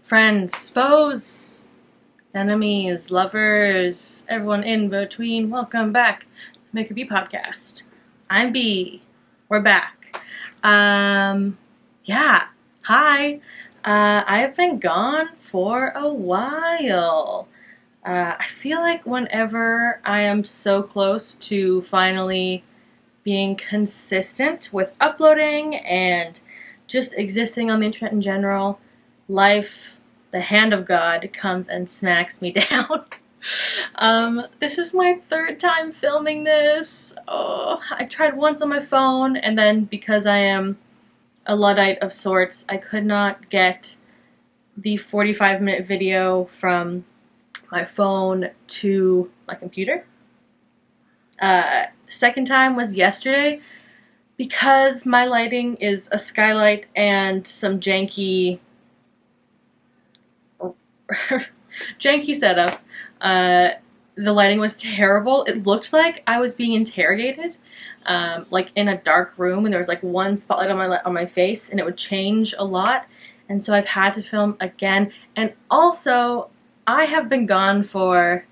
friends, foes, enemies, lovers, everyone in between. Welcome back to Make Her Be podcast. I'm B. We're back. Yeah. Hi. I have been gone for a while. I feel like whenever I am so close to finally being consistent with uploading and just existing on the internet in general, life, the hand of God, comes and smacks me down. This is my third time filming this. Oh, I tried once on my phone, and then because I am a Luddite of sorts, I could not get the 45-minute video from my phone to my computer. Second time was yesterday because my lighting is a skylight and some janky setup. The lighting was terrible. It looked like I was being interrogated, like in a dark room, and there was like one spotlight on my face, and it would change a lot. And so I've had to film again. And also, I have been gone for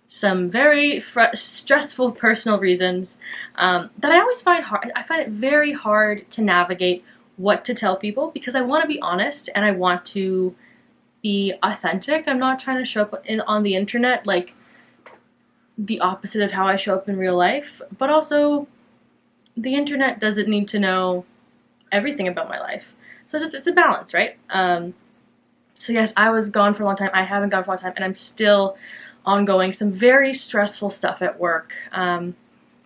some very stressful personal reasons that I always find hard. I find it very hard to navigate what to tell people because I want to be honest and I want to be authentic. I'm not trying to show up on the internet like the opposite of how I show up in real life, but also the internet doesn't need to know everything about my life. So it's a balance, right? So yes, I was gone for a long time. I haven't gone for a long time, and I'm still ongoing. Some very stressful stuff at work.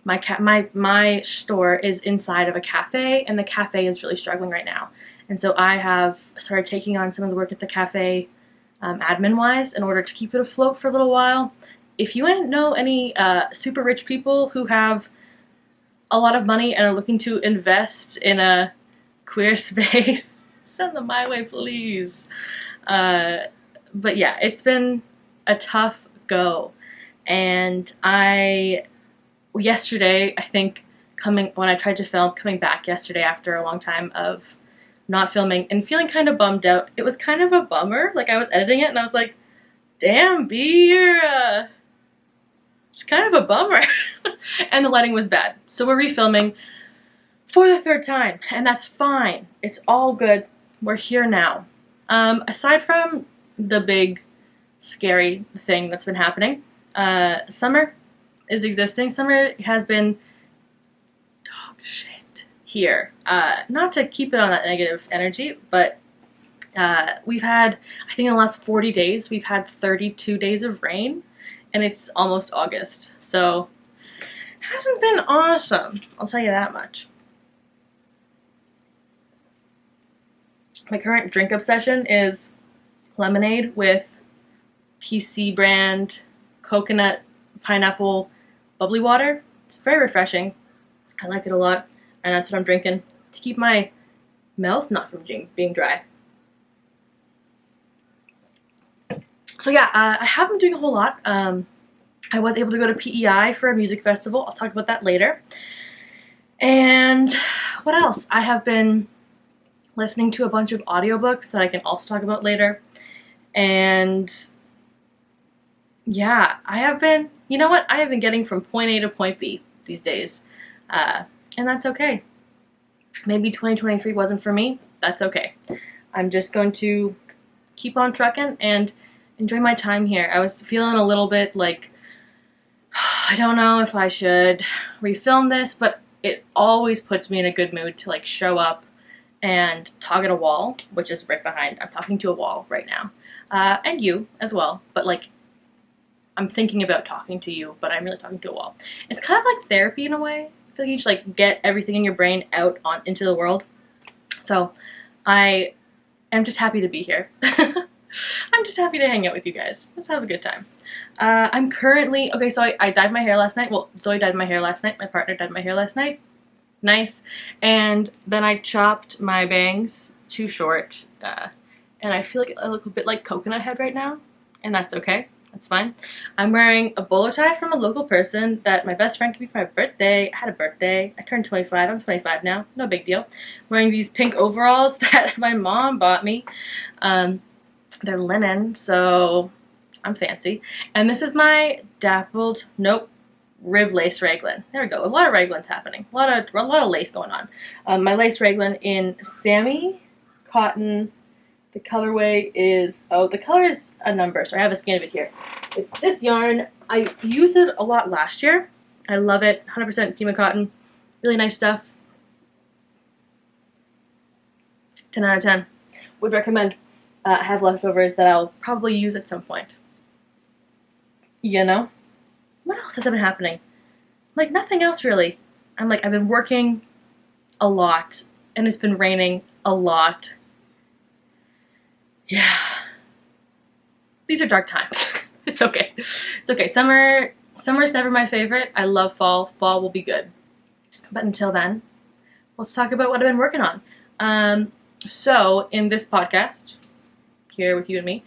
My store is inside of a cafe, and the cafe is really struggling right now. And so I have started taking on some of the work at the cafe, admin-wise, in order to keep it afloat for a little while. If you know any super rich people who have a lot of money and are looking to invest in a queer space, send them my way, please. But yeah, it's been a tough go. And yesterday, I think, when I tried to film, coming back yesterday after a long time of not filming and feeling kind of bummed out, it was kind of a bummer. Like, I was editing it and I was like, damn, B, you're it's kind of a bummer. And the lighting was bad. So we're refilming for the third time, and that's fine. It's all good. We're here now. Aside from the big, scary thing that's been happening, summer is existing. Summer has been dog shit here. Not to keep it on that negative energy, but we've had, I think in the last 40 days, we've had 32 days of rain, and it's almost August. So, hasn't been awesome. I'll tell you that much. My current drink obsession is lemonade with PC brand coconut pineapple bubbly water. It's very refreshing. I like it a lot, and that's what I'm drinking to keep my mouth not from being dry. So yeah, I haven't been doing a whole lot. I was able to go to PEI for a music festival. I'll talk about that later. And what else? I have been listening to a bunch of audiobooks that I can also talk about later. And yeah, I have been, you know what? I have been getting from point A to point B these days. And that's okay. Maybe 2023 wasn't for me. That's okay. I'm just going to keep on trucking and enjoy my time here. I was feeling a little bit like, I don't know if I should refilm this, but it always puts me in a good mood to like show up and talk at a wall, which is right behind. I'm talking to a wall right now. And you as well, but like, I'm thinking about talking to you, but I'm really talking to a wall. It's kind of like therapy in a way. I feel like you just like get everything in your brain out into the world. So I am just happy to be here. I'm just happy to hang out with you guys. Let's have a good time. I'm currently, okay, so I dyed my hair last night. Well, Zoe dyed my hair last night. My partner dyed my hair last night. Nice. And then I chopped my bangs too short. And I feel like I look a bit like Coconut Head right now. And that's okay. That's fine. I'm wearing a bolo tie from a local person that my best friend gave me for my birthday. I had a birthday. I turned 25. I'm 25 now. No big deal. Wearing these pink overalls that my mom bought me. They're linen, so I'm fancy. And this is my dappled, nope, rib lace raglan. There we go. A lot of raglans happening. A lot of lace going on. My lace raglan in Sammy cotton. The colorway is, oh, the color is a number, so I have a scan of it here. It's this yarn. I used it a lot last year. I love it. 100% Pima cotton. Really nice stuff. 10 out of 10. Would recommend. I have leftovers that I'll probably use at some point. You know? What else has been happening? Like, nothing else really. I've been working a lot, and it's been raining a lot. Yeah. These are dark times. It's okay. It's okay. Summer's never my favorite. I love fall. Fall will be good. But until then, let's talk about what I've been working on. So in this podcast, here with you and me,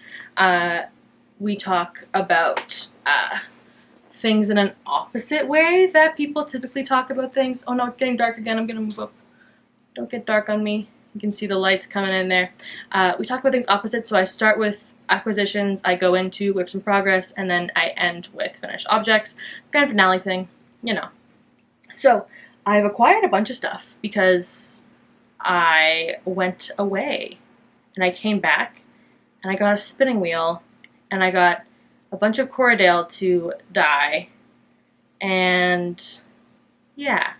we talk about things in an opposite way that people typically talk about things. Oh no, it's getting dark again. I'm gonna move up. Don't get dark on me. You can see the lights coming in there. We talk about things opposite, so I start with acquisitions, I go into works in progress, and then I end with finished objects. Grand finale thing, you know. So I've acquired a bunch of stuff because I went away and I came back and I got a spinning wheel and I got a bunch of Corriedale to dye, and yeah,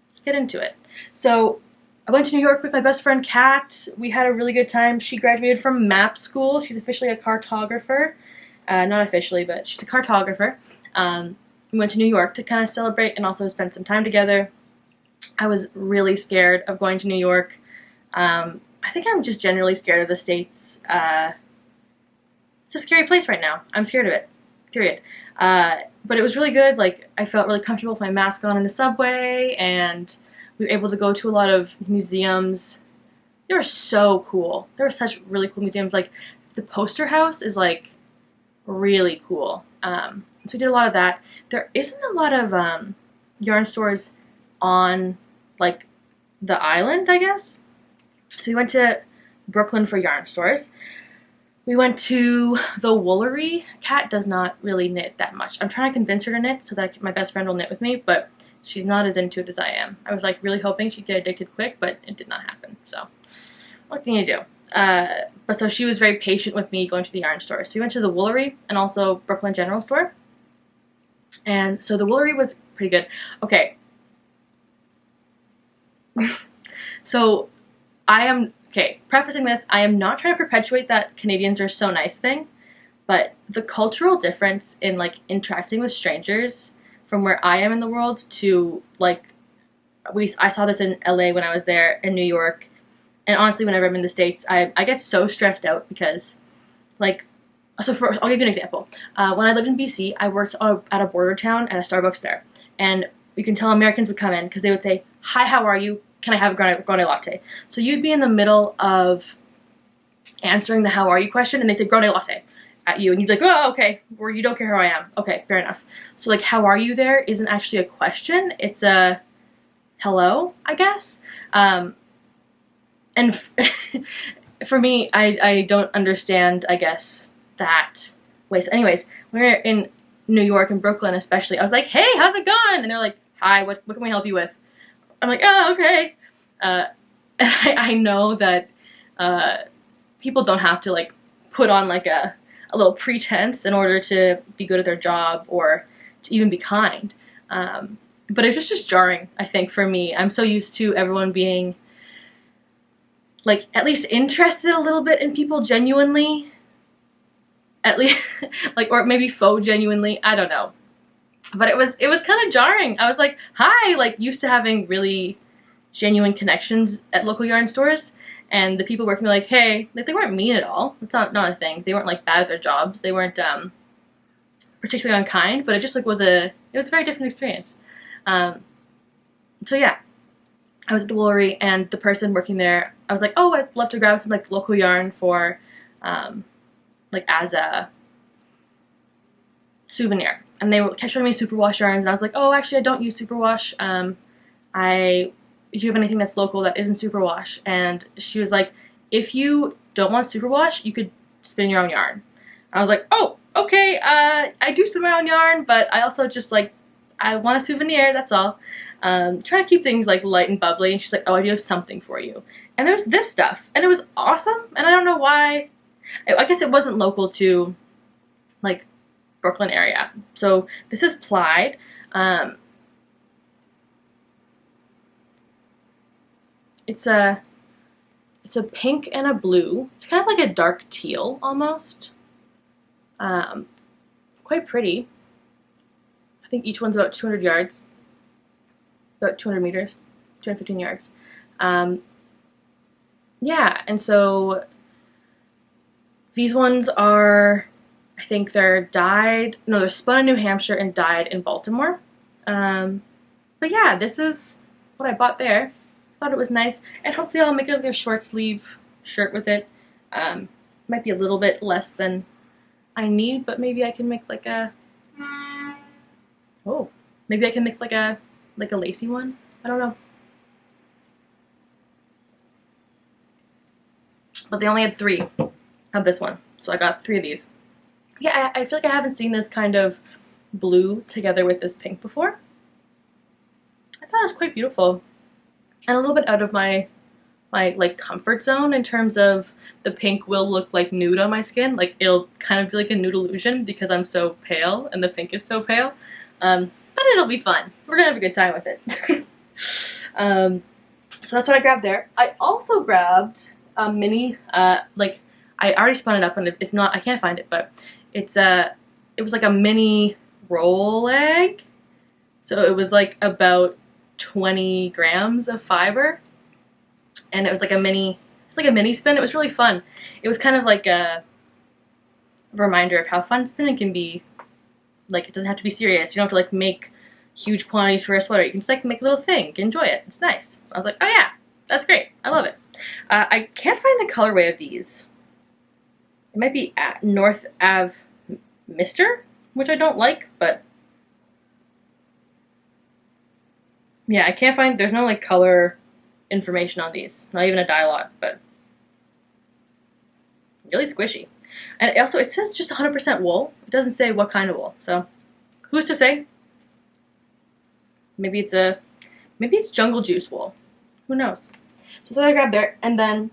let's get into it. So I went to New York with my best friend Kat. We had a really good time. She graduated from MAP school. She's officially a cartographer. Not officially, but she's a cartographer. We went to New York to kind of celebrate and also spend some time together. I was really scared of going to New York. I think I'm just generally scared of the States. It's a scary place right now. I'm scared of it, period. But it was really good. Like, I felt really comfortable with my mask on in the subway, and we were able to go to a lot of museums. They were so cool. There were such really cool museums. Like, the poster house is, like, really cool. So we did a lot of that. There isn't a lot of yarn stores on, like, the island, I guess. So we went to Brooklyn for yarn stores. We went to the Woolery. Kat does not really knit that much. I'm trying to convince her to knit so that my best friend will knit with me, but she's not as into it as I am. I was, like, really hoping she'd get addicted quick, but it did not happen. So what can you do? But so she was very patient with me going to the yarn store. So we went to the Woolery and also Brooklyn General Store. And so the Woolery was pretty good. Okay. So prefacing this, I am not trying to perpetuate that Canadians are so nice thing, but the cultural difference in, like, interacting with strangers from where I am in the world to, like, I saw this in LA when I was there, in New York, and honestly whenever I'm in the States, I get so stressed out because, like, I'll give you an example. When I lived in BC, I worked at a border town at a Starbucks there, and you can tell Americans would come in because they would say, "Hi, how are you? Can I have a grande latte?" So you'd be in the middle of answering the "how are you" question, and they say "grande latte" at you, and you'd be like, "Oh, okay," or "you don't care how I am." Okay, fair enough. So, like, "how are you" there isn't actually a question; it's a hello, I guess. And for me, I don't understand, I guess, that way. So anyways, when we were in New York and Brooklyn especially, I was like, "Hey, how's it going?" And they're like, "Hi, what can we help you with?" I'm like, "Oh, okay." And I know that people don't have to, like, put on, like, a little pretense in order to be good at their job or to even be kind. But it was just jarring, I think, for me. I'm so used to everyone being, like, at least interested a little bit in people genuinely. At least, like, or maybe faux genuinely. I don't know. But it was kind of jarring. I was like, "Hi," like, used to having really genuine connections at local yarn stores, and the people working were like, "Hey," like, they weren't mean at all. It's not a thing. They weren't, like, bad at their jobs. They weren't particularly unkind, but it just, like, was a very different experience. So yeah, I was at the Woolery, and the person working there, I was like, "Oh, I'd love to grab some, like, local yarn for like, as a souvenir." And they kept showing me superwash yarns, and I was like, "Oh, actually, I don't use superwash. Do you have anything that's local that isn't superwash?" And she was like, "If you don't want superwash, you could spin your own yarn. I was like, oh, okay, I do spin my own yarn, but I also just like, I want a souvenir, that's all. Trying to keep things like light and bubbly, and she's like, oh, I do have something for you. And there was this stuff, and it was awesome, and I don't know why. I guess it wasn't local to, like, Brooklyn area. So this is Plaid. It's a pink and a blue. It's kind of like a dark teal almost. Quite pretty. I think each one's about 200 yards. About 200 meters, 215 yards. Yeah, and so these ones are, I think they're dyed, no, they're spun in New Hampshire and dyed in Baltimore. But yeah, this is what I bought there. Thought it was nice, and hopefully I'll make it like a short sleeve shirt with it. Might be a little bit less than I need, but maybe I can make like a, oh, maybe I can make like a lacy one. I don't know. But they only had 3 of this one, so I got 3 of these. Yeah, I feel like I haven't seen this kind of blue together with this pink before. I thought it was quite beautiful, and a little bit out of my like comfort zone in terms of the pink will look like nude on my skin. Like it'll kind of be like a nude illusion because I'm so pale and the pink is so pale. But it'll be fun. We're gonna have a good time with it. So that's what I grabbed there. I also grabbed a mini, like I already spun it up and it's not, I can't find it, but it's it was like a mini roll egg. So it was like about 20 grams of fiber, and it was like a mini, it's like a mini spin. It was really fun. It was kind of like a reminder of how fun spinning can be. Like it doesn't have to be serious. You don't have to like make huge quantities for a sweater. You can just like make a little thing, enjoy it. It's nice. I was like, oh yeah, that's great. I love it. I can't find the colorway of these. It might be at North Ave Mister, which I don't like, but yeah, I can't find, there's no like color information on these. Not even a dialogue, but really squishy. And also it says just 100% wool. It doesn't say what kind of wool. So who's to say? Maybe it's Jungle Juice wool. Who knows? So that's what I grabbed there, and then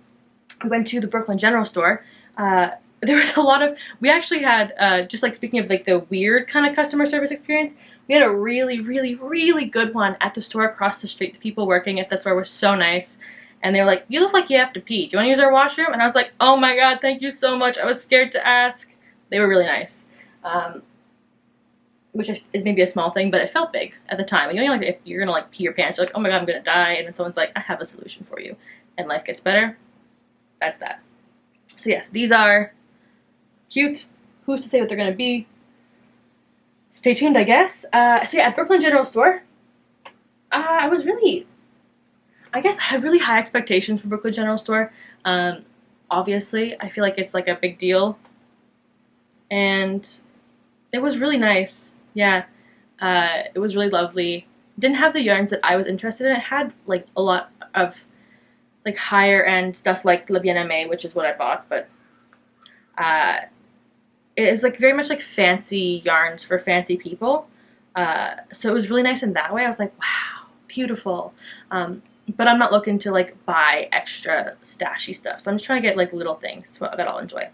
we went to the Brooklyn General Store. There was a lot of, we actually had, just like speaking of like the weird kind of customer service experience, we had a really, really, really good one at the store across the street. The people working at the store were so nice. And they were like, you look like you have to pee. Do you want to use our washroom? And I was like, oh my god, thank you so much. I was scared to ask. They were really nice. Which is maybe a small thing, but it felt big at the time. And you know, like, if you're going to like pee your pants, you're like, oh my god, I'm going to die. And then someone's like, I have a solution for you. And life gets better. That's that. So yes, these are cute. Who's to say what they're going to be? Stay tuned, I guess. So yeah, at Brooklyn General Store, I had really high expectations for Brooklyn General Store. Obviously, I feel like it's like a big deal. And it was really nice. Yeah, it was really lovely. Didn't have the yarns that I was interested in. It had like a lot of like higher end stuff like Le Bien-Aimé, which is what I bought, but it was like very much like fancy yarns for fancy people. So it was really nice in that way. I was like, wow, beautiful. But I'm not looking to like buy extra stashy stuff. So I'm just trying to get like little things that I'll enjoy.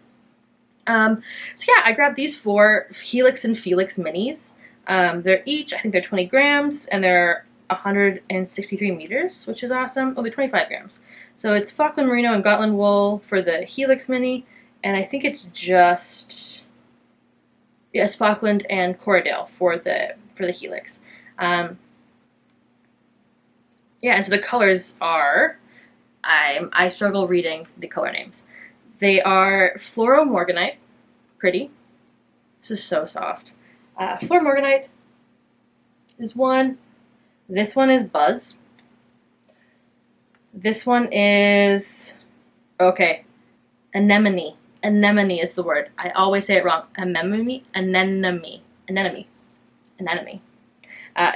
So yeah, I grabbed these 4 Helix and Felix minis. They're each, I think they're 20 grams, and they're 163 meters, which is awesome. Oh, they're 25 grams. So it's Falkland Merino and Gotland wool for the Helix mini, and I think it's just, yes, Falkland and Corriedale for the Helix. Yeah, and so the colors are, I struggle reading the color names. They are Fluoro Morganite, pretty. This is so soft. Fluoro Morganite is one. This one is Buzz. This one is, okay, Anemone. Anemone is the word. I always say it wrong. Anemone. And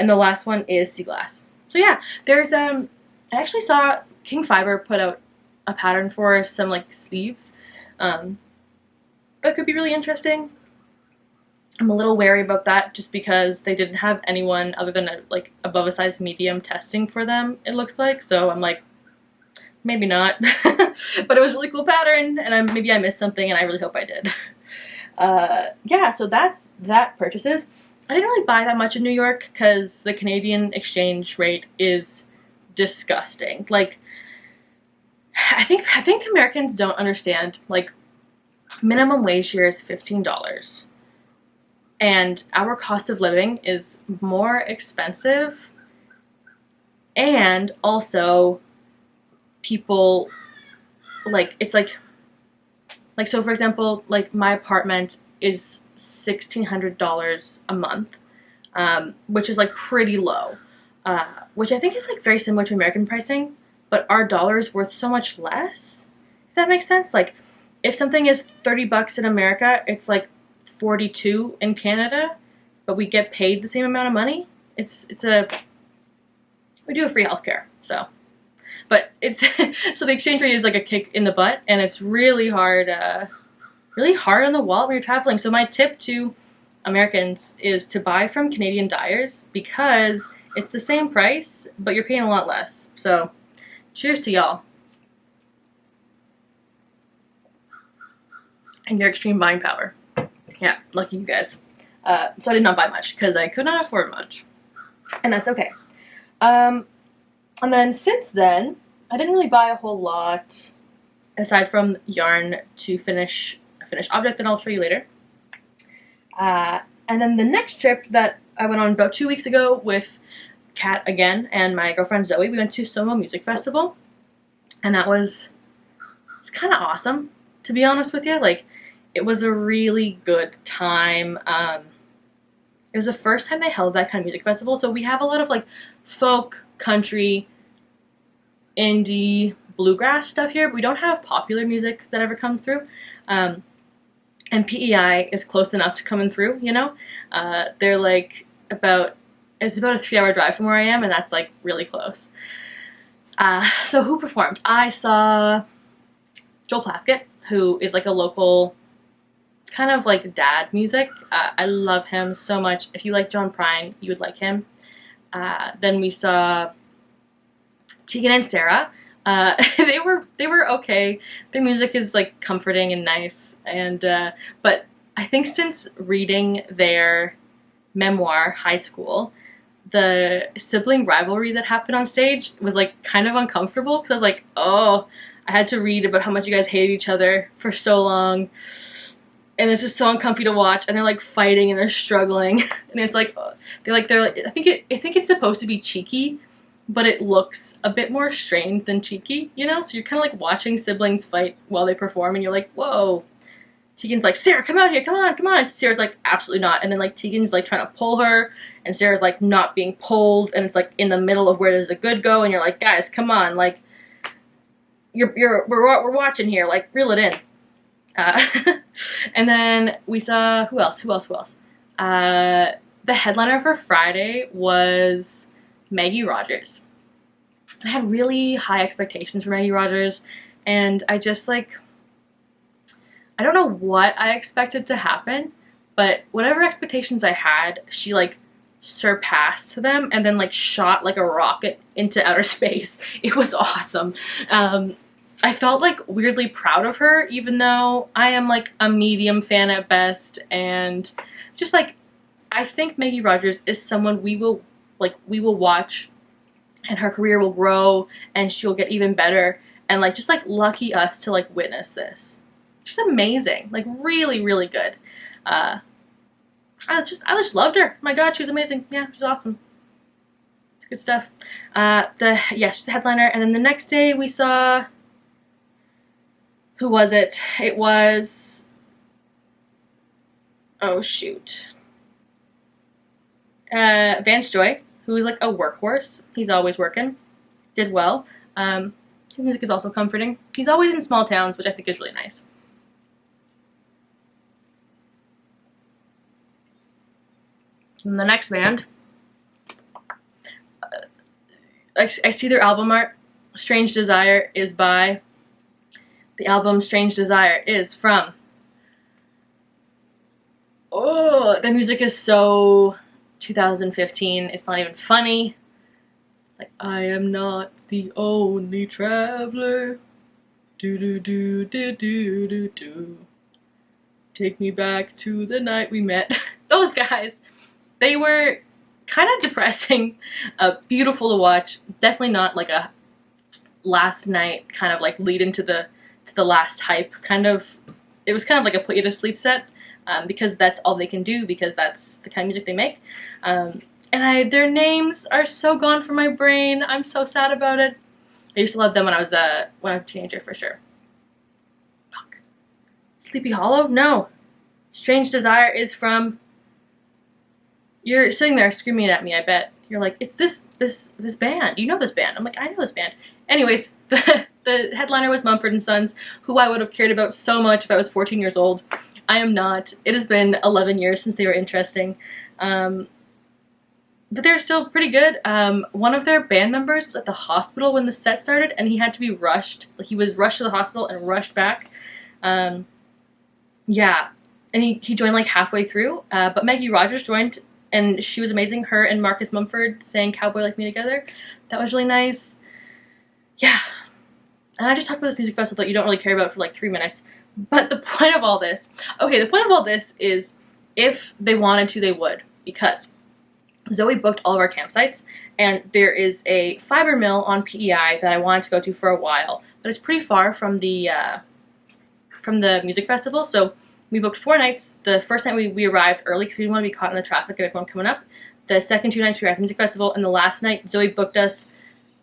the last one is Sea Glass. So yeah, there's I actually saw King Fiber put out a pattern for some like sleeves. that could be really interesting. I'm a little wary about that just because they didn't have anyone other than like above a size medium testing for them, it looks like. So I'm like, maybe not. But it was a really cool pattern, and maybe I missed something, and I really hope I did. Yeah, so that's that purchases. I didn't really buy that much in New York because the Canadian exchange rate is disgusting. Like, I think Americans don't understand, like, minimum wage here is $15. And our cost of living is more expensive, and also people, like, it's like so for example, like my apartment is $1,600 a month, which is like pretty low, which I think is like very similar to American pricing, but our dollar is worth so much less, if that makes sense. Like, if something is $30 in America, it's like 42 in Canada, but we get paid the same amount of money. We do have free healthcare, so. But it's, so the exchange rate is like a kick in the butt, and it's really hard on the wallet when you're traveling. So my tip to Americans is to buy from Canadian dyers because it's the same price, but you're paying a lot less. So cheers to y'all and your extreme buying power. Yeah, lucky you guys. So I did not buy much because I could not afford much, and that's okay. And then since then, I didn't really buy a whole lot aside from yarn to finish a finished object that I'll show you later. And then the next trip that I went on about 2 weeks ago with Kat again and my girlfriend Zoe, we went to Soma Music Festival, and it's kind of awesome, to be honest with you. Like, it was a really good time. It was the first time they held that kind of music festival, so we have a lot of like folk, country, indie, bluegrass stuff here, but we don't have popular music that ever comes through. And PEI is close enough to coming through, you know? They're like it's about a 3-hour drive from where I am, and that's like really close. So who performed? I saw Joel Plaskett, who is like a local kind of like dad music. I love him so much. If you like John Prine, you would like him. Then we saw Tegan and Sarah. They were okay. Their music is like comforting and nice, and but I think since reading their memoir, High School, the sibling rivalry that happened on stage was like kind of uncomfortable, because I was like, oh, I had to read about how much you guys hated each other for so long, and this is so uncomfy to watch, and they're like fighting and they're struggling, and it's like they're like I think it's supposed to be cheeky, but it looks a bit more strained than cheeky, you know? So you're kind of like watching siblings fight while they perform, and you're like, whoa. Tegan's like, Sarah, come out here, come on, come on. Sarah's like, absolutely not. And then like Tegan's like trying to pull her, and Sarah's like not being pulled, and it's like in the middle of where does the good go, and you're like, guys, come on, like we're watching here, like reel it in. And then we saw who else? The headliner for Friday was Maggie Rogers. I had really high expectations for Maggie Rogers, and I just like, I don't know what I expected to happen, but whatever expectations I had, she like surpassed them and then like shot like a rocket into outer space. It was awesome. I felt like weirdly proud of her, even though I am like a medium fan at best, and just like, I think Maggie Rogers is someone we will watch, and her career will grow, and she'll get even better, and like just like lucky us to like witness this. She's amazing, like really, really good. I just loved her. My God, she was amazing. Yeah, she's awesome. Good stuff. She's the headliner, and then the next day we saw, who was it? It was, oh shoot, Vance Joy, who is like a workhorse. He's always working. Did well. His music is also comforting. He's always in small towns, which I think is really nice. And the next band, I see their album art. Strange Desire is by, the album Strange Desire is from Oh, the music is so 2015. It's not even funny. It's like, I am not the only traveler. Do do do do do do do. Take me back to the night we met. Those guys, they were kind of depressing, beautiful to watch. Definitely not like a last night kind of like lead into the last hype kind of. It was kind of like a put you to sleep set, because that's all they can do, because that's the kind of music they make. And their names are so gone from my brain. I'm so sad about it. I used to love them when I was a teenager for sure. Fuck. Sleepy Hollow? No. Strange Desire is from. You're sitting there screaming at me, I bet. You're like, it's this band. You know this band. I'm like, I know this band. Anyways, the headliner was Mumford & Sons, who I would have cared about so much if I was 14 years old. I am not. It has been 11 years since they were interesting. But they're still pretty good. One of their band members was at the hospital when the set started, and he had to be rushed. Like, he was rushed to the hospital and rushed back. Yeah. And he joined like halfway through. But Maggie Rogers joined, and she was amazing. Her and Marcus Mumford sang Cowboy Like Me together. That was really nice. Yeah. And I just talked about this music festival that you don't really care about for like 3 minutes. But the point of all this, okay, the point of all this is if they wanted to, they would. Because Zoe booked all of our campsites, and there is a fiber mill on PEI that I wanted to go to for a while. But it's pretty far from the music festival, so we booked 4 nights. The first night we arrived early because we didn't want to be caught in the traffic of everyone coming up. The second 2 nights we arrived at the music festival, and the last night Zoe booked us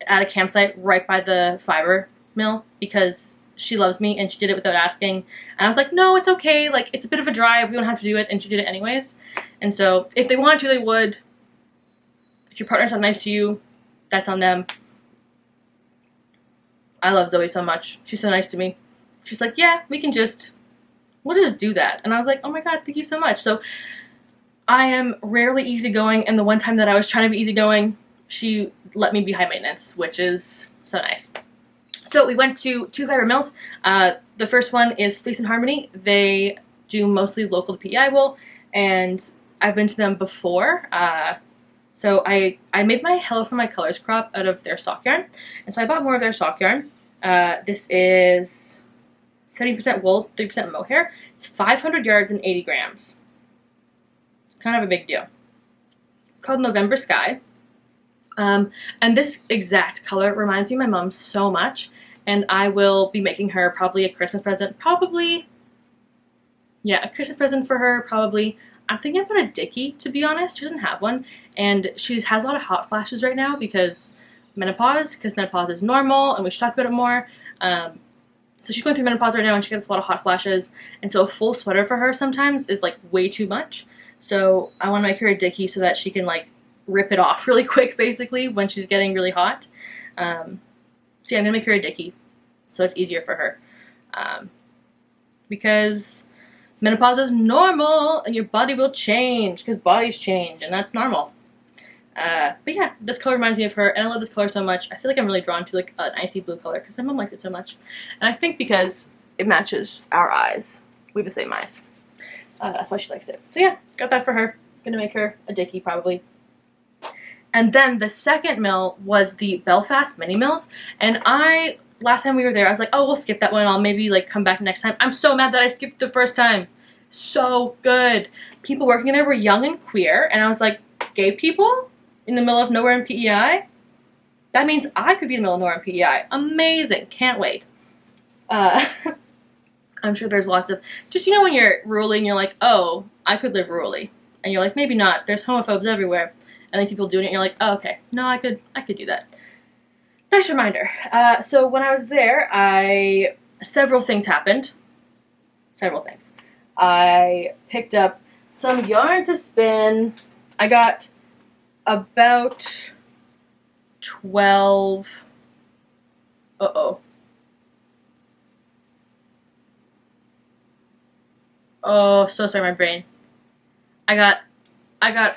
at a campsite right by the fiber mill because she loves me and she did it without asking. And I was like, no, it's okay. Like, it's a bit of a drive. We don't have to do it. And she did it anyways. And so if they wanted to, they would. If your partner's not nice to you, that's on them. I love Zoe so much. She's so nice to me. She's like, yeah, we'll just do that. And I was like, oh my god, thank you so much. So I am rarely easygoing, and the one time that I was trying to be easygoing, she let me be high maintenance, which is so nice. So we went to 2 fiber mills. The first one is Fleece and Harmony. They do mostly local to PEI wool, and I've been to them before. So I made my Hello for My Colors crop out of their sock yarn, and so I bought more of their sock yarn. This is 70% wool, 30% mohair. It's 500 yards and 80 grams. It's kind of a big deal. It's called November Sky. And this exact color reminds me of my mom so much, and I will be making her probably a Christmas present. A Christmas present for her, probably. I'm thinking about a Dickie, to be honest. She doesn't have one, and she has a lot of hot flashes right now because menopause is normal, and we should talk about it more. So she's going through menopause right now, and she gets a lot of hot flashes, and so a full sweater for her sometimes is like way too much. So I want to make her a Dickie so that she can like rip it off really quick, basically, when she's getting really hot. So yeah, I'm gonna make her a Dickie so it's easier for her, because menopause is normal and your body will change because bodies change, and that's normal. But yeah, this color reminds me of her, and I love this color so much. I feel like I'm really drawn to like an icy blue color because my mom likes it so much, and I think because it matches our eyes. We have the same eyes. That's why she likes it. So yeah, got that for her. Gonna make her a Dickie probably. And then the second mill was the Belfast mini mills, and last time we were there, I was like, oh, we'll skip that one. I'll maybe like come back next time. I'm so mad that I skipped the first time. So good. People working there were young and queer, and I was like, gay people in the middle of nowhere in PEI? That means I could be in the middle of nowhere in PEI. Amazing. Can't wait. I'm sure there's lots of, just, when you're rurally and you're like, oh, I could live rurally. And you're like, maybe not. There's homophobes everywhere. And then people doing it, and you're like, oh, okay. No, I could do that. Nice reminder. So when I was there, several things happened. Several things. I picked up some yarn to spin. I got about 12. Oh, so sorry, my brain. I got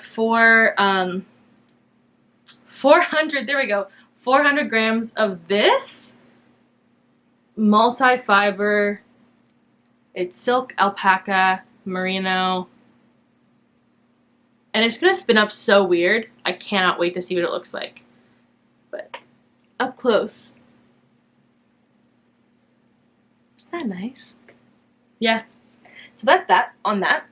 400, there we go. 400 grams of this multi-fiber. It's silk, alpaca, merino, And it's gonna spin up so weird. I cannot wait to see what it looks like. But up close. Isn't that nice? Yeah. So that's that on that.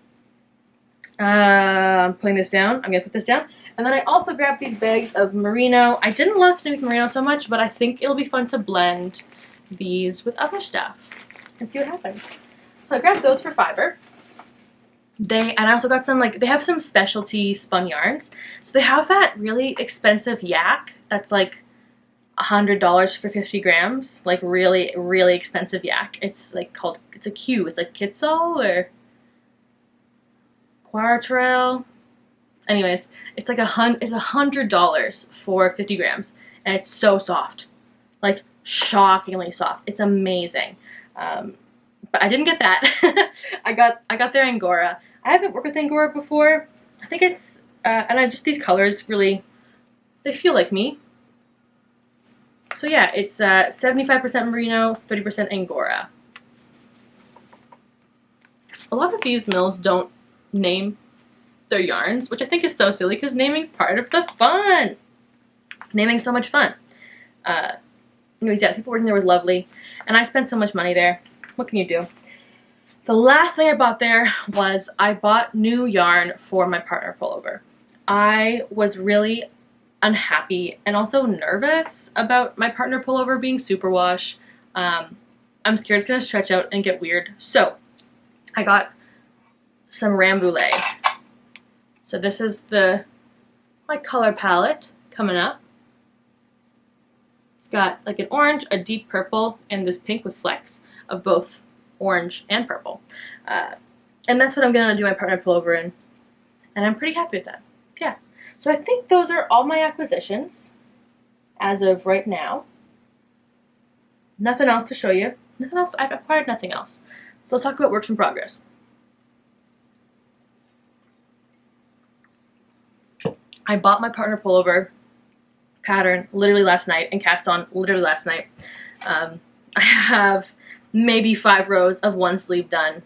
I'm putting this down. I'm gonna put this down. And then I also grabbed these bags of merino. I didn't last time with merino so much, but I think it'll be fun to blend these with other stuff and see what happens. So I grabbed those for $5. And I also got some, like, they have some specialty spun yarns. So they have that really expensive yak that's like $100 for 50 grams. Like really, really expensive yak. It's like called, it's a Q. It's like Kitsal or Quartrell. Anyways, it's like $100 for 50 grams. And it's so soft. Like shockingly soft. It's amazing. But I didn't get that. I got their Angora. I haven't worked with Angora before. I think it's, and I just, these colors really, they feel like me. So yeah, it's 75% merino, 30% Angora. A lot of these mills don't name their yarns, which I think is so silly because naming's part of the fun. Naming's so much fun. Anyways, yeah, people working there was lovely, and I spent so much money there. What can you do? The last thing I bought there was I bought new yarn for my partner pullover. I was really unhappy and also nervous about my partner pullover being superwash. I'm scared it's going to stretch out and get weird. So I got some Rambouillet. So this is my color palette coming up. It's got like an orange, a deep purple, and this pink with flecks of both orange and purple. And that's what I'm going to do my partner pullover in. And I'm pretty happy with that. Yeah. So I think those are all my acquisitions as of right now. Nothing else to show you. Nothing else. I've acquired nothing else. So let's talk about works in progress. I bought my partner pullover pattern literally last night and cast on literally last night. I have maybe 5 rows of one sleeve done.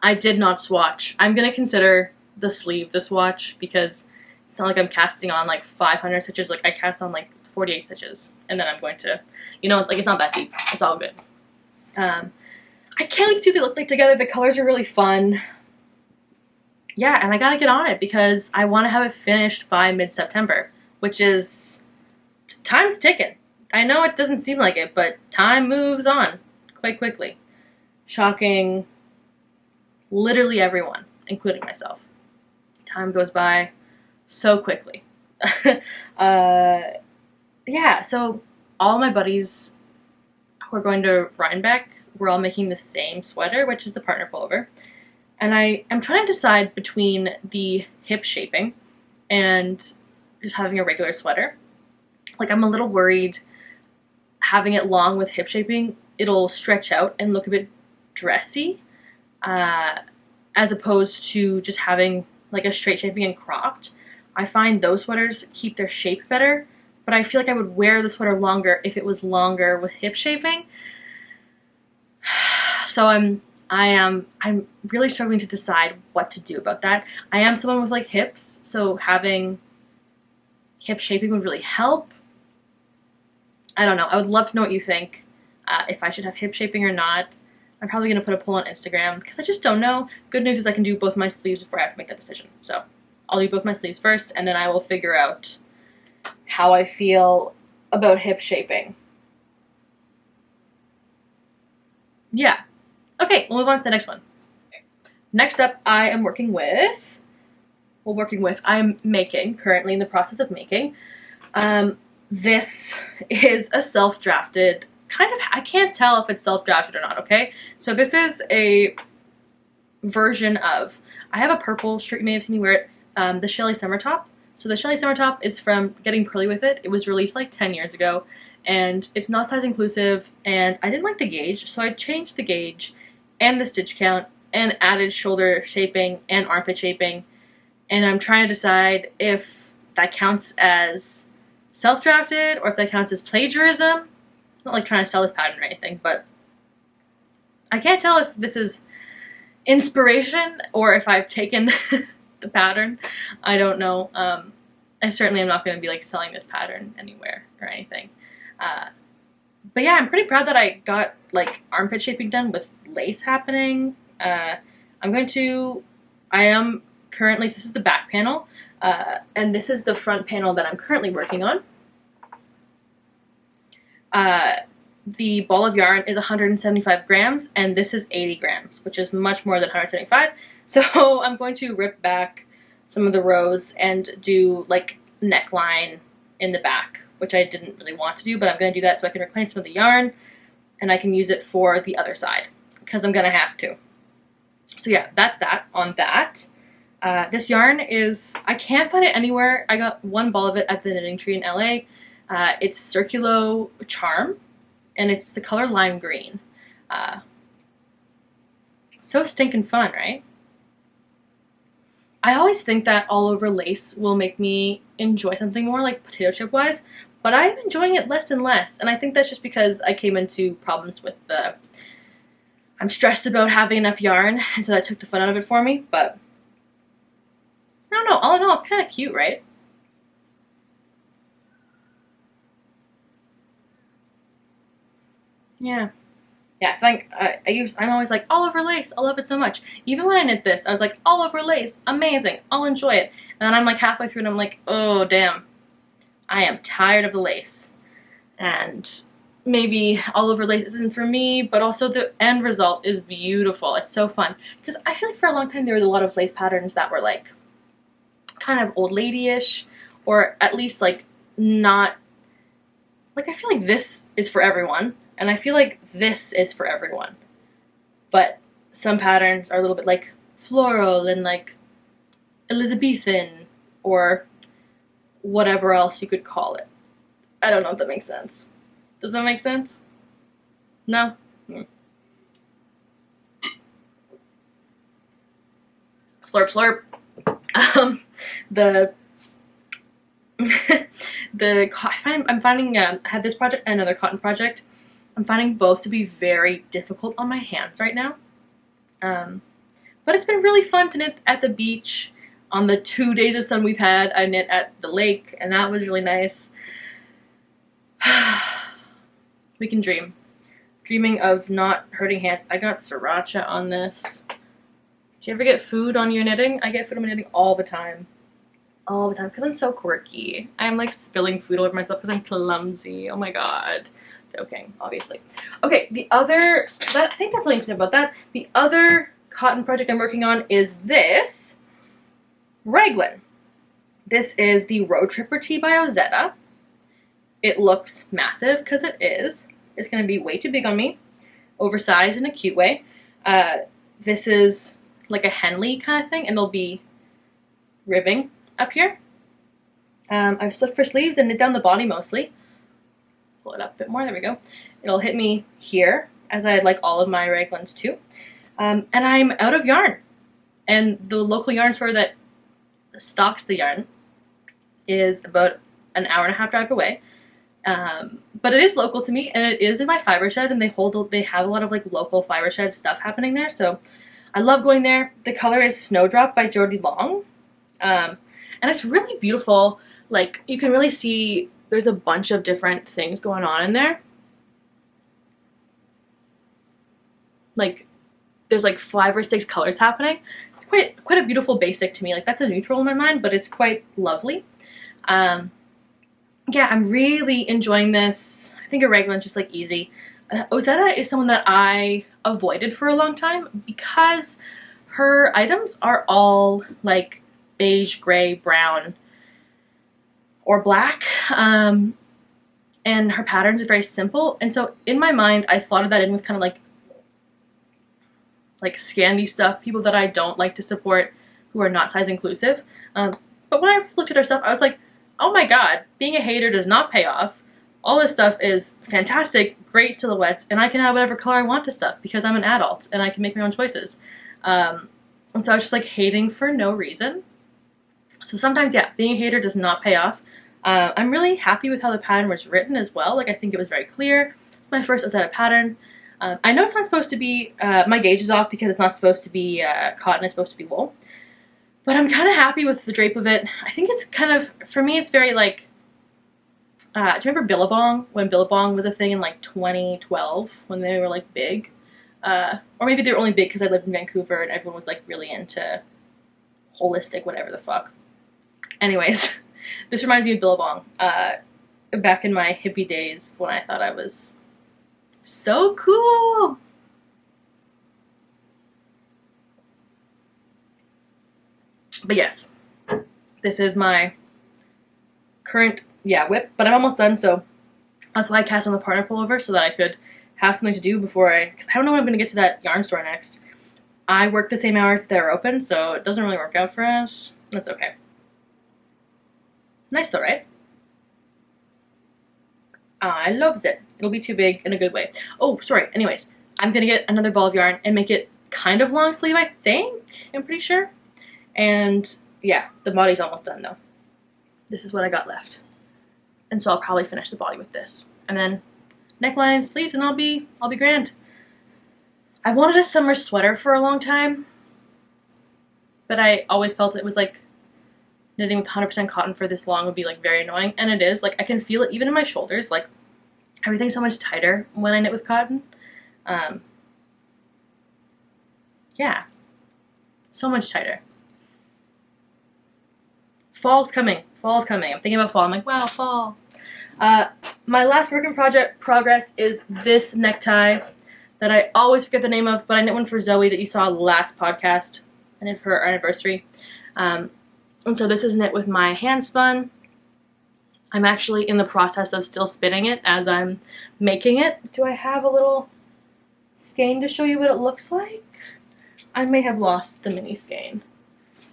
I did not swatch. I'm going to consider the sleeve the swatch because it's not like I'm casting on like 500 stitches. Like I cast on like 48 stitches and then I'm going to, you know, like it's not that deep. It's all good. I can't wait to see what they look like together. The colors are really fun. Yeah, and I gotta get on it because I want to have it finished by mid-September, which is, time's ticking. I know it doesn't seem like it, but time moves on quite quickly. Shocking literally everyone, including myself. Time goes by so quickly. Yeah, so all my buddies who are going to Rhinebeck, we're all making the same sweater, which is the partner pullover. And I am trying to decide between the hip shaping and just having a regular sweater. Like I'm a little worried having it long with hip shaping, it'll stretch out and look a bit dressy, as opposed to just having like a straight shaping and cropped. I find those sweaters keep their shape better, but I feel like I would wear the sweater longer if it was longer with hip shaping. So I'm really struggling to decide what to do about that. I am someone with like hips, so having hip shaping would really help. I don't know. I would love to know what you think, if I should have hip shaping or not. I'm probably going to put a poll on Instagram because I just don't know. Good news is I can do both my sleeves before I have to make that decision. So I'll do both my sleeves first and then I will figure out how I feel about hip shaping. Yeah. Okay, we'll move on to the next one. Okay. Next up, I am working with, I'm making, currently in the process of making. This is a self-drafted, kind of, I can't tell if it's self-drafted or not, okay? So this is a version of, I have a purple shirt, you may have seen me wear it, the Shelly Summer Top. So the Shelly Summer Top is from Getting Pearly With It. It was released like 10 years ago, and it's not size inclusive, and I didn't like the gauge, so I changed the gauge and the stitch count and added shoulder shaping and armpit shaping, and I'm trying to decide if that counts as self-drafted or if that counts as plagiarism. I'm not like trying to sell this pattern or anything, but I can't tell if this is inspiration or if I've taken the pattern. I don't know. I certainly am not going to be like selling this pattern anywhere or anything. But yeah, I'm pretty proud that I got like armpit shaping done with lace happening. I am currently, this is the back panel, and this is the front panel that I'm currently working on. The ball of yarn is 175 grams, and this is 80 grams, which is much more than 175. So I'm going to rip back some of the rows and do like neckline in the back, which I didn't really want to do, but I'm going to do that so I can reclaim some of the yarn, and I can use it for the other side, because I'm going to have to. So yeah, that's that on that. This yarn is, I can't find it anywhere. I got one ball of it at the Knitting Tree in LA. It's Circulo Charm, and it's the color lime green. So stinking fun, right? I always think that all over lace will make me enjoy something more, like potato chip wise, but I'm enjoying it less and less, and I think that's just because I came into problems with I'm stressed about having enough yarn, and so that took the fun out of it for me. But I don't know, all in all, it's kind of cute, right? Yeah. Yeah, it's like, I'm always like, all over lace, I love it so much. Even when I knit this, I was like, all over lace, amazing, I'll enjoy it. And then I'm like halfway through and I'm like, oh damn, I am tired of the lace. And maybe all over lace isn't for me, but also the end result is beautiful. It's so fun. Because I feel like for a long time there was a lot of lace patterns that were like, kind of old lady-ish, or at least like not, like I feel like this is for everyone. And I feel like this is for everyone. But some patterns are a little bit like floral and like Elizabethan or whatever else you could call it. I don't know if that makes sense. Does that make sense? No? Slurp slurp. I'm finding, I have this project and another cotton project. I'm finding both to be very difficult on my hands right now. But it's been really fun to knit at the beach. On the 2 days of sun we've had, I knit at the lake, and that was really nice. We can dream. Dreaming of not hurting hands. I got sriracha on this. Do you ever get food on your knitting? I get food on my knitting all the time. All the time, because I'm so quirky. I'm like spilling food all over myself because I'm clumsy. Oh my god. Joking, obviously. Okay, the other, I think that's linked about that. The other cotton project I'm working on is this raglan. This is the Road Tripper Tee by Ozetta. It looks massive because it is. It's going to be way too big on me. Oversized in a cute way. This is like a Henley kind of thing, and there'll be ribbing up here. I've split for sleeves and knit down the body mostly. Pull it up a bit more, there we go. It'll hit me here, as I like all of my raglans too. And I'm out of yarn. And the local yarn store that stocks the yarn is about an hour and a half drive away. But it is local to me, and it is in my fiber shed, and they have a lot of like local fiber shed stuff happening there, so I love going there. The color is Snowdrop by Jody Long. And it's really beautiful. Like, you can really see there's a bunch of different things going on in there. Like, there's like 5 or 6 colors happening. It's quite a beautiful basic to me. Like, that's a neutral in my mind, but it's quite lovely. Yeah, I'm really enjoying this. I think a raglan's just like easy. Ozetta is someone that I avoided for a long time because her items are all like beige, gray, brown, or black, and her patterns are very simple, and so in my mind I slotted that in with kind of like Scandi stuff, people that I don't like to support who are not size inclusive. But when I looked at her stuff, I was like, oh my god, being a hater does not pay off. All this stuff is fantastic, great silhouettes, and I can have whatever color I want to stuff because I'm an adult and I can make my own choices. And so I was just like hating for no reason. So sometimes, yeah, being a hater does not pay off. I'm really happy with how the pattern was written as well. Like, I think it was very clear. It's my first Ozetta pattern. I know it's not supposed to be, my gauge is off because it's not supposed to be cotton, it's supposed to be wool. But I'm kind of happy with the drape of it. I think it's kind of, for me, it's very like, do you remember Billabong? When Billabong was a thing in like 2012, when they were like big? Or maybe they were only big because I lived in Vancouver and everyone was like really into holistic whatever the fuck. Anyways, this reminds me of Billabong. Back in my hippie days when I thought I was so cool. But yes, this is my current, whip, but I'm almost done, so that's why I cast on the partner pullover, so that I could have something to do before because I don't know when I'm going to get to that yarn store next. I work the same hours that they're open, so it doesn't really work out for us. That's okay. Nice though, right? I loves it. It'll be too big in a good way. Oh, sorry. Anyways, I'm going to get another ball of yarn and make it kind of long sleeve, I think. I'm pretty sure. And yeah, the body's almost done though. This is what I got left. And so I'll probably finish the body with this. And then neckline, sleeves, and I'll be grand. I wanted a summer sweater for a long time, but I always felt it was like knitting with 100% cotton for this long would be like very annoying, and it is. Like I can feel it even in my shoulders, like everything's so much tighter when I knit with cotton. Yeah, so much tighter. Fall's coming. Fall's coming. I'm thinking about fall. I'm like, wow, fall. My last work in progress is this necktie that I always forget the name of, but I knit one for Zoe that you saw last podcast. I knit for her anniversary. And so this is knit with my hand spun. I'm actually in the process of still spinning it as I'm making it. Do I have a little skein to show you what it looks like? I may have lost the mini skein.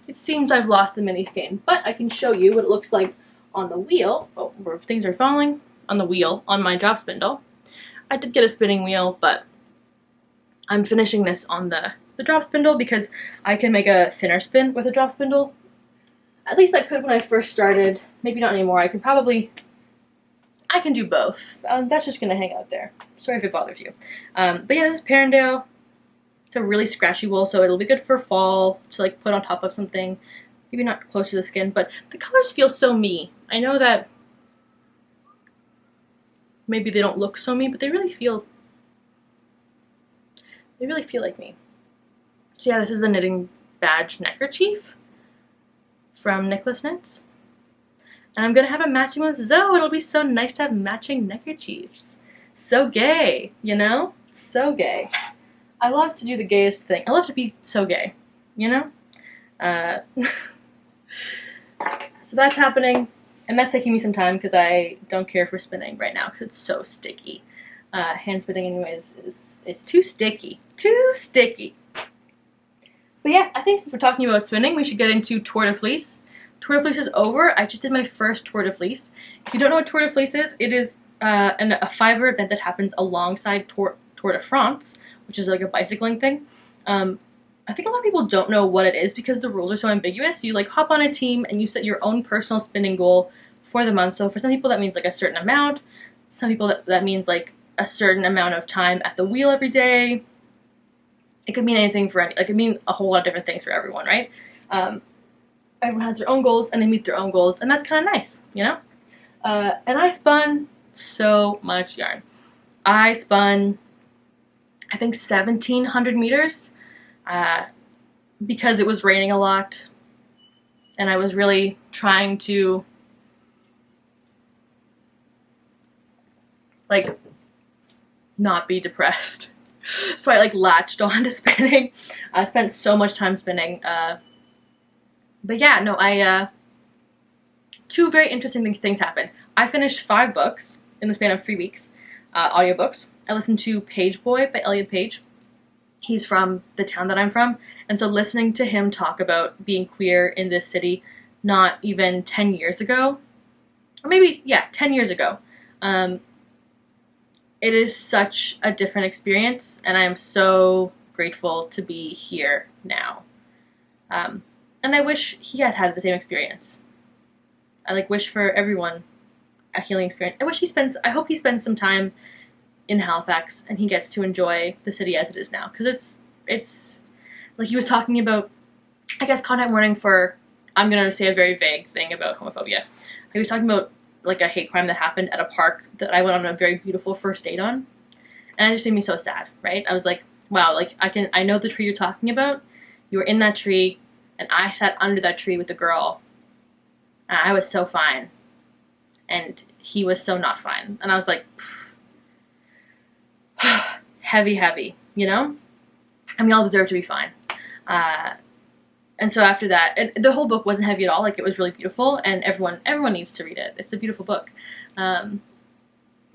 It seems I've lost the mini skein, but I can show you what it looks like on the wheel. Oh, where things are falling. On the wheel, on my drop spindle. I did get a spinning wheel, but I'm finishing this on the drop spindle because I can make a thinner spin with a drop spindle. At least I could when I first started. Maybe not anymore. I can do both. That's just gonna hang out there. Sorry if it bothers you. But yeah, this is Perrindale. It's a really scratchy wool, so it'll be good for fall to like put on top of something. Maybe not close to the skin, but the colors feel so me. I know that maybe they don't look so me, but they really feel like me. So yeah, this is the Knitting Badge neckerchief from Nicholas Knits. And I'm gonna have it matching with Zoe. It'll be so nice to have matching neckerchiefs. So gay, you know? So gay. I love to do the gayest thing. I love to be so gay, you know? So that's happening, and that's taking me some time because I don't care for spinning right now because it's so sticky. Hand spinning anyways, it's too sticky. Too sticky. But yes, I think since we're talking about spinning, we should get into Tour de Fleece. Tour de Fleece is over. I just did my first Tour de Fleece. If you don't know what Tour de Fleece is, it is a fiber event that happens alongside Tour de France, which is like a bicycling thing. I think a lot of people don't know what it is because the rules are so ambiguous. You like hop on a team and you set your own personal spinning goal for the month. So for some people that means like a certain amount. Some people that means like a certain amount of time at the wheel every day. It could mean anything for it could mean a whole lot of different things for everyone, right? Everyone has their own goals and they meet their own goals, and that's kind of nice, you know? And I spun so much yarn. I spun, I think 1,700 meters because it was raining a lot and I was really trying to like not be depressed. So I like latched on to spinning. I spent so much time spinning. But yeah, no, two very interesting things happened. I finished 5 books in the span of 3 weeks, audiobooks. I listened to Page Boy by Elliot Page. He's from the town that I'm from, and so listening to him talk about being queer in this city not even 10 years ago, or maybe, yeah, 10 years ago, it is such a different experience, and I am so grateful to be here now. And I wish he had had the same experience. I like wish for everyone a healing experience. I hope he spends some time in Halifax and he gets to enjoy the city as it is now, because it's like he was talking about I guess, content warning for, I'm going to say a very vague thing about homophobia. He was talking about like a hate crime that happened at a park that I went on a very beautiful first date on. And it just made me so sad, right? I was like, wow, like I know the tree you're talking about. You were in that tree, and I sat under that tree with the girl. And I was so fine. And he was so not fine. And I was like, heavy, heavy, you know? And we all deserve to be fine. And so after that, and the whole book wasn't heavy at all. Like, it was really beautiful, and everyone needs to read it. It's a beautiful book. But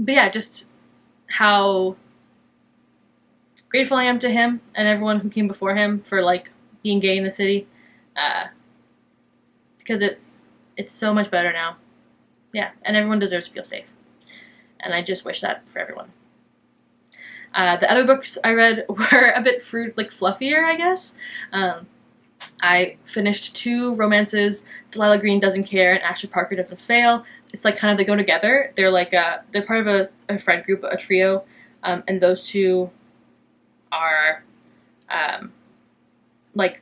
yeah, just how grateful I am to him and everyone who came before him for, like, being gay in the city. Because it's so much better now. Yeah, and everyone deserves to feel safe. And I just wish that for everyone. The other books I read were a bit fluffier, I guess. I finished 2 romances, Delilah Green Doesn't Care and Ashley Parker Doesn't Fail. It's like kind of, they go together. They're like they're part of a friend group, a trio, and those 2 are like,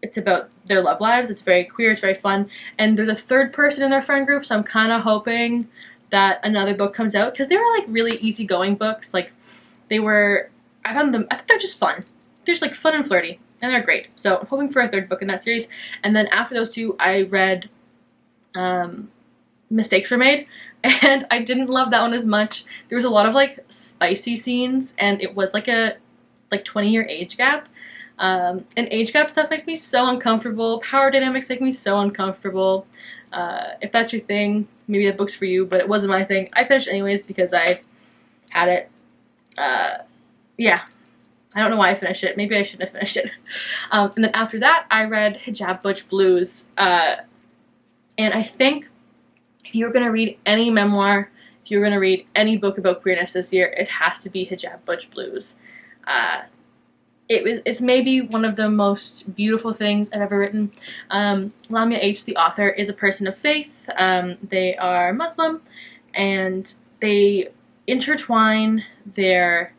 it's about their love lives. It's very queer, it's very fun, and there's a third person in their friend group, so I'm kind of hoping that another book comes out, because they were like really easygoing books. Like, I think they're just fun. They're just like fun and flirty, and they're great. So I'm hoping for a third book in that series. And then after those 2, I read Mistakes Were Made, and I didn't love that one as much. There was a lot of like spicy scenes, and it was like a 20-year age gap. And age gap stuff makes me so uncomfortable. Power dynamics make me so uncomfortable. If that's your thing, maybe that book's for you, but it wasn't my thing. I finished anyways because I had it. Yeah. I don't know why I finished it. Maybe I shouldn't have finished it. And then after that, I read Hijab Butch Blues. And I think if you were going to read any memoir, if you were going to read any book about queerness this year, it has to be Hijab Butch Blues. It's maybe one of the most beautiful things I've ever written. Lamia H., the author, is a person of faith. They are Muslim, and they intertwine their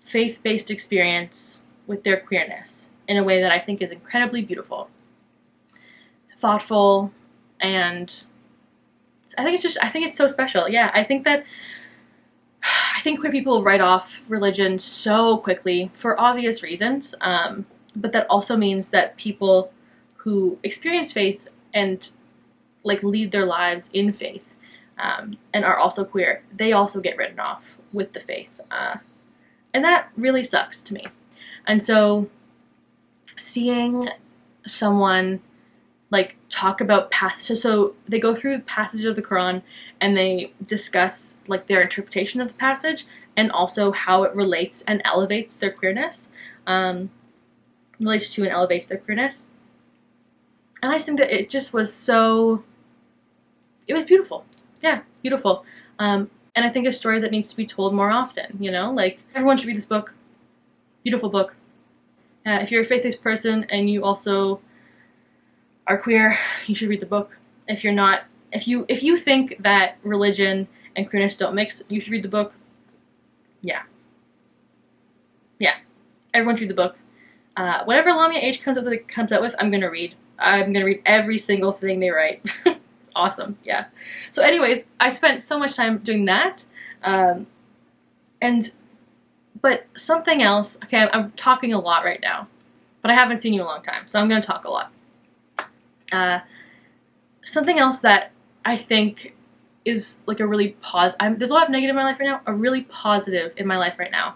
faith-based experience with their queerness in a way that I think is incredibly beautiful, thoughtful, and I think it's so special. Yeah, I think queer people write off religion so quickly for obvious reasons, but that also means that people who experience faith and like lead their lives in faith and are also queer, they also get written off with the faith. And that really sucks to me. And so seeing someone like talk about passages, so they go through passages of the Quran and they discuss like their interpretation of the passage and also how it relates and elevates their queerness, relates to and elevates their queerness. And I just think that it just was so, it was beautiful. Yeah, beautiful. And I think a story that needs to be told more often, you know? Like, everyone should read this book. Beautiful book. If you're a faith-based person and you also are queer, you should read the book. If you're not, if you think that religion and queerness don't mix, you should read the book. Yeah. Yeah. Everyone should read the book. Whatever Lamia H. comes out with, I'm gonna read. I'm gonna read every single thing they write. Awesome. Yeah. So anyways, I spent so much time doing that. But something else, okay, I'm talking a lot right now, but I haven't seen you in a long time, so I'm going to talk a lot. Something else that I think is like a really there's a lot of negative in my life right now. A really positive in my life right now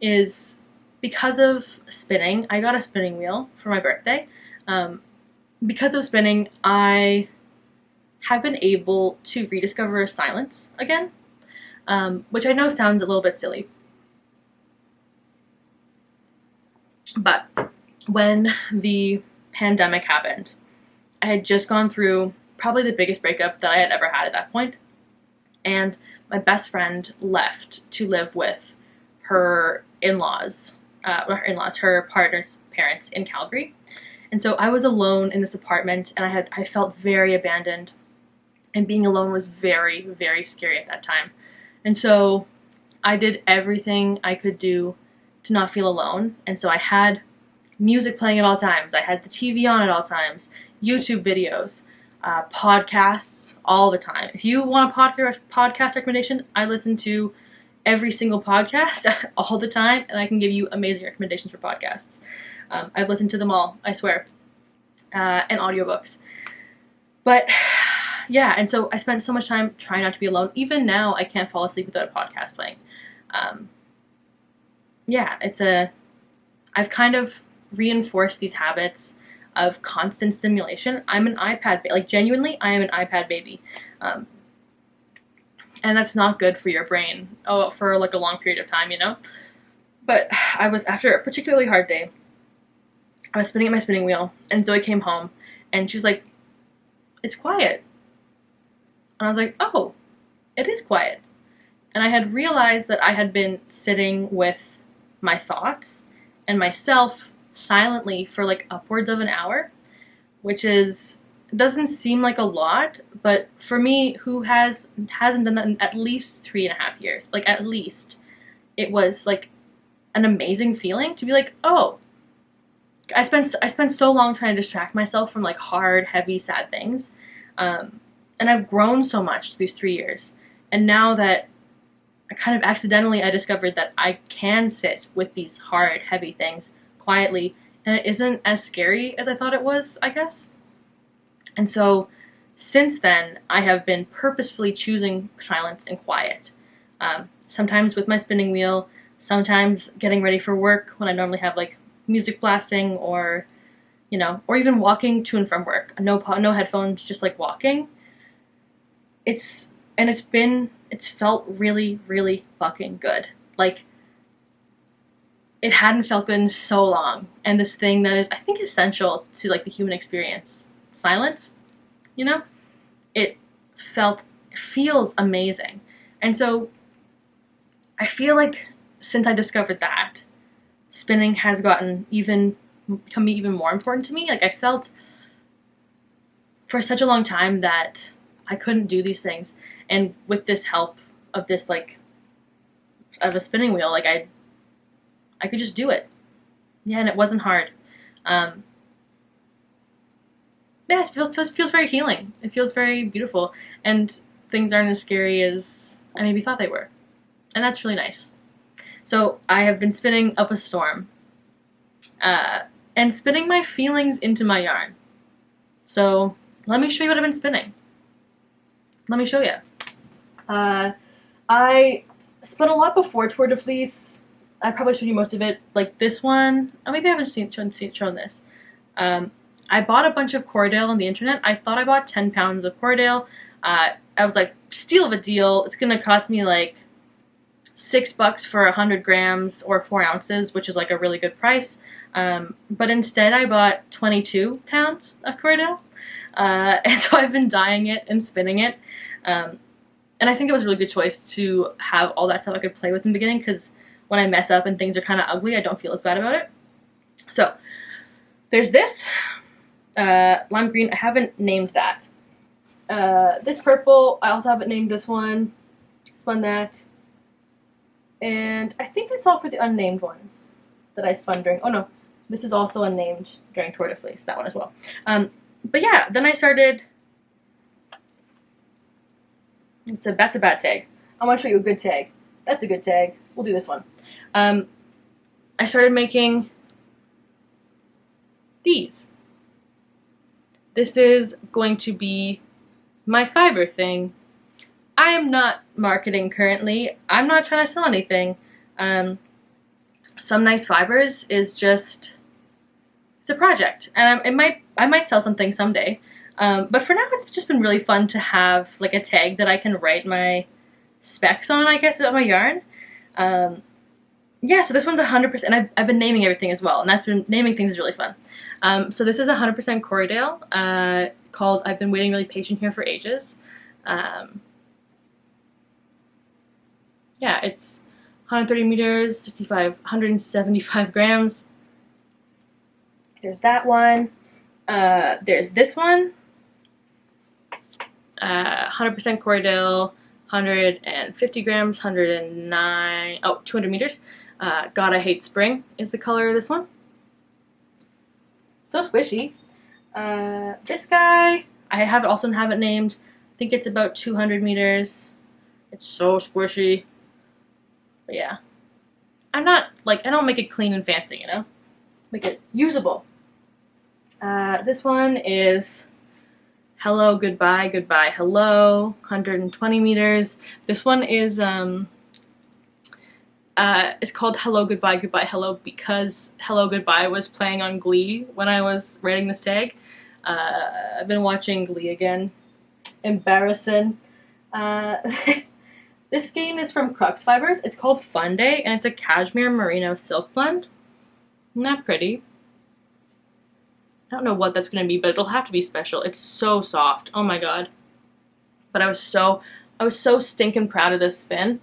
is because of spinning. I got a spinning wheel for my birthday. Because of spinning, I have been able to rediscover silence again, which I know sounds a little bit silly. But when the pandemic happened, I had just gone through probably the biggest breakup that I had ever had at that point, and my best friend left to live with her in-laws, her partner's parents in Calgary. And so I was alone in this apartment, and I felt very abandoned, and being alone was very, very scary at that time. And so I did everything I could do to not feel alone. And so I had music playing at all times. I had the TV on at all times, YouTube videos, podcasts all the time. If you want a podcast recommendation, I listen to every single podcast all the time, and I can give you amazing recommendations for podcasts. I've listened to them all, I swear, and audiobooks. But yeah, and so I spent so much time trying not to be alone. Even now, I can't fall asleep without a podcast playing. Yeah, I've kind of reinforced these habits of constant stimulation. I'm an iPad, like genuinely, I am an iPad baby. And that's not good for your brain, for like a long period of time, you know? But I was, after a particularly hard day, I was spinning at my spinning wheel, and Zoe came home, and she's like, it's quiet. And I was like, oh, it is quiet. And I had realized that I had been sitting with my thoughts and myself silently for like upwards of an hour, which doesn't seem like a lot, but for me, who hasn't done that in at least 3.5 years, like at least, it was like an amazing feeling to be like, oh, I spent so long trying to distract myself from like hard, heavy, sad things, and I've grown so much these 3 years, and now that I discovered that I can sit with these hard, heavy things quietly, and it isn't as scary as I thought it was, I guess. And so, since then, I have been purposefully choosing silence and quiet. Sometimes with my spinning wheel, sometimes getting ready for work when I normally have like music blasting, or, you know, or even walking to and from work. No headphones, just like walking. It's felt really, really fucking good. Like, it hadn't felt good in so long. And this thing that is, I think, essential to like the human experience, silence, you know, it feels amazing. And so I feel like since I discovered that, spinning has become even more important to me. Like, I felt for such a long time that I couldn't do these things, and with this help of this, like, of a spinning wheel, like, I could just do it. Yeah, and it wasn't hard. Yeah, it feels very healing. It feels very beautiful, and things aren't as scary as I maybe thought they were, and that's really nice. So I have been spinning up a storm, and spinning my feelings into my yarn. So let me show you what I've been spinning. Let me show you. I spun a lot before Tour de Fleece. I probably showed you most of it. Like this one, oh, maybe I haven't shown this. I bought a bunch of Cordale on the internet. I thought I bought 10 pounds of Cordale. I was like, steal of a deal. It's gonna cost me like $6 for 100 grams or 4 ounces, which is like a really good price. But instead I bought 22 pounds of Cordale. And so I've been dyeing it and spinning it. And I think it was a really good choice to have all that stuff I could play with in the beginning, because when I mess up and things are kind of ugly, I don't feel as bad about it. So there's this lime green. I haven't named that. This purple, I also haven't named this one. Spun that. And I think that's all for the unnamed ones that I spun during. Oh no, this is also unnamed during Tour de Fleece, that one as well. But yeah, then I started. That's a bad tag. I want to show you a good tag. That's a good tag. We'll do this one. I started making these. This is going to be my fiber thing. I am not marketing currently. I'm not trying to sell anything. Some Nice Fibers is just, it's a project, and I might sell something someday. But for now, it's just been really fun to have like a tag that I can write my specs on, I guess, about my yarn. Yeah, so this one's 100%, and I've been naming everything as well, and naming things is really fun. So this is 100% Corriedale, called I've Been Waiting Really Patient Here for Ages. Yeah, it's 130 meters, 175 grams. There's that one. There's this one. 100% Corriedale, 150 grams, 200 meters. God, I Hate Spring is the color of this one. So squishy. This guy, I also have it named. I think it's about 200 meters. It's so squishy. But yeah. I'm not, like, I don't make it clean and fancy, you know? Make it usable. This one is hello, goodbye, goodbye, hello, 120 meters. This one is, it's called Hello, Goodbye, Goodbye, Hello because Hello, Goodbye was playing on Glee when I was writing this tag. I've been watching Glee again. Embarrassing. This skein is from Crux Fibers. It's called Fun Day, and it's a cashmere merino silk blend. Isn't that pretty? I don't know what that's going to be, but it'll have to be special. It's so soft. Oh my god. But I was so stinking proud of this spin.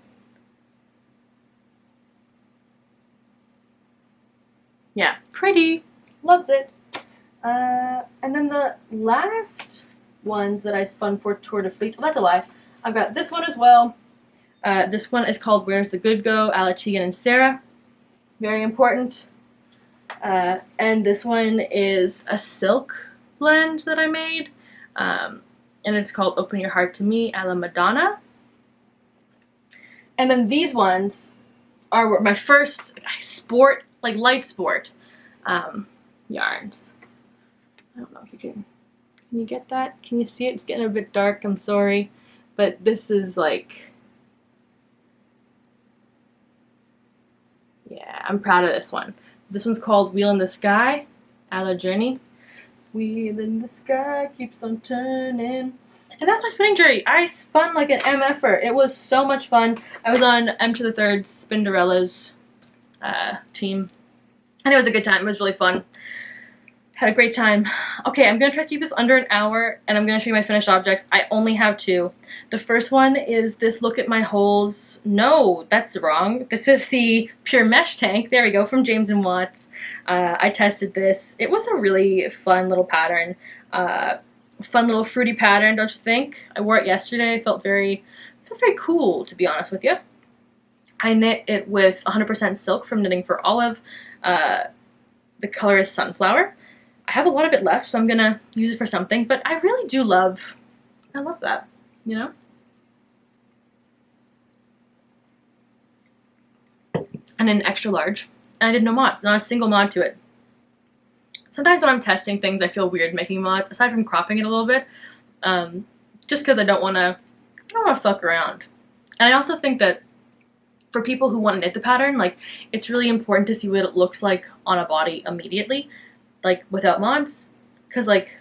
Yeah, pretty. Loves it. And then the last ones that I spun for Tour de Fleece. Well, that's a lie. I've got this one as well. This one is called Where's the Good Go? Ala Tegan and Sarah. Very important. And this one is a silk blend that I made. And it's called Open Your Heart to Me, a la Madonna. And then these ones are my first sport, like light sport, yarns. I don't know if you can you get that? Can you see it? It's getting a bit dark, I'm sorry. But this is like, yeah, I'm proud of this one. This one's called Wheel in the Sky, a la Journey. Wheel in the sky keeps on turning. And that's my spinning journey. I spun like an MFer. It was so much fun. I was on M to the Third Spinderella's team. And it was a good time. It was really fun. Had a great time. Okay, I'm going to try to keep this under an hour, and I'm going to show you my finished objects. I only have two. The first one is this Look at My Holes. No, that's wrong. This is the Pure Mesh Tank. There we go, from James & Watts. I tested this. It was a really fun little pattern. Fun little fruity pattern, don't you think? I wore it yesterday. It felt very cool, to be honest with you. I knit it with 100% silk from Knitting for Olive. The color is Sunflower. I have a lot of it left, so I'm gonna use it for something, but I really do love that, you know? And an extra large. And I did no mods, not a single mod to it. Sometimes when I'm testing things, I feel weird making mods, aside from cropping it a little bit, just because I don't wanna fuck around. And I also think that for people who want to knit the pattern, like, it's really important to see what it looks like on a body immediately, like, without mods, because, like,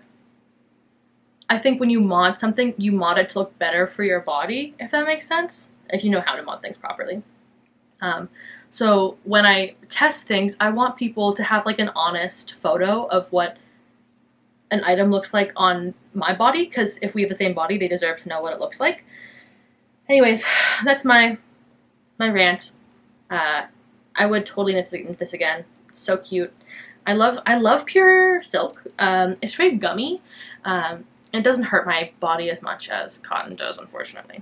I think when you mod something, you mod it to look better for your body, if that makes sense, if you know how to mod things properly. So when I test things, I want people to have, like, an honest photo of what an item looks like on my body, because if we have the same body, they deserve to know what it looks like. Anyways, that's my rant. I would totally knit this again. It's so cute. I love pure silk. It's very gummy. It doesn't hurt my body as much as cotton does, unfortunately.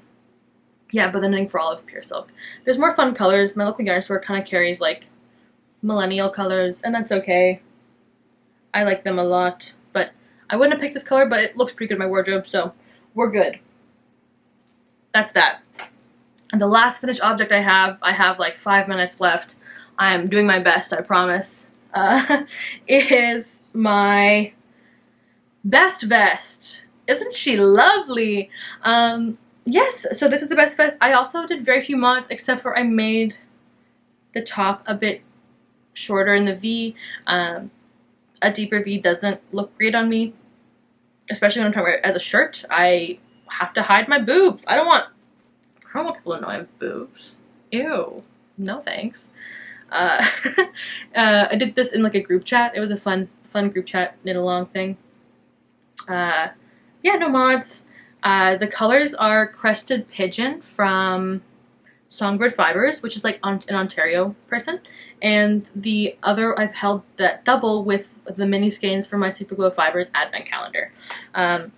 Yeah, but the Knitting for Olive pure silk. There's more fun colors. My local yarn store kind of carries like millennial colors, and that's okay. I like them a lot, but I wouldn't have picked this color, but it looks pretty good in my wardrobe, so we're good. That's that. And the last finished object I have like 5 minutes left. I'm doing my best, I promise. Is my best vest. Isn't she lovely? Yes, so this is the best vest. I also did very few mods, except for I made the top a bit shorter in the V. A deeper V doesn't look great on me, especially when I'm trying to wear it as a shirt. I have to hide my boobs. I don't want people to know I have boobs. Ew. No thanks. I did this in like a group chat. It was a fun group chat knit along thing. Yeah, no mods. The colors are Crested Pigeon from Songbird Fibers, which is like an Ontario person, and the other I've held that double with the mini skeins for my Super Glow Fibers Advent Calendar. And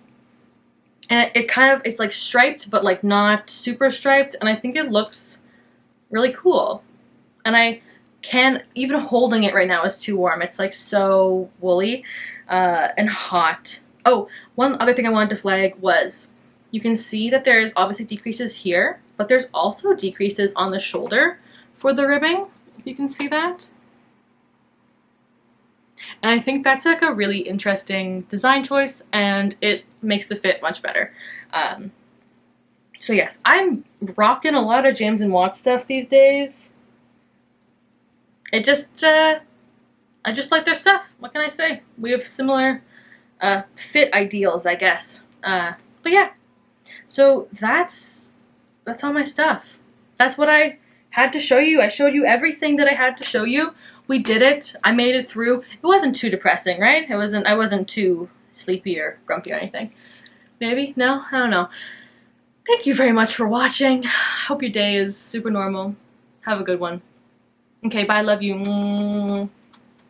it's like striped, but like not super striped, and I think it looks really cool. And I even holding it right now is too warm. It's like so woolly and hot. Oh, one other thing I wanted to flag was you can see that there's obviously decreases here, but there's also decreases on the shoulder for the ribbing. You can see that. And I think that's like a really interesting design choice, and it makes the fit much better. So yes, I'm rocking a lot of James & Watts stuff these days. It just, I just like their stuff. What can I say? We have similar fit ideals, I guess. But yeah, so that's all my stuff. That's what I had to show you. I showed you everything that I had to show you. We did it. I made it through. It wasn't too depressing, right? I wasn't too sleepy or grumpy or anything. Maybe? No? I don't know. Thank you very much for watching. Hope your day is super normal. Have a good one. Okay, bye. Love you.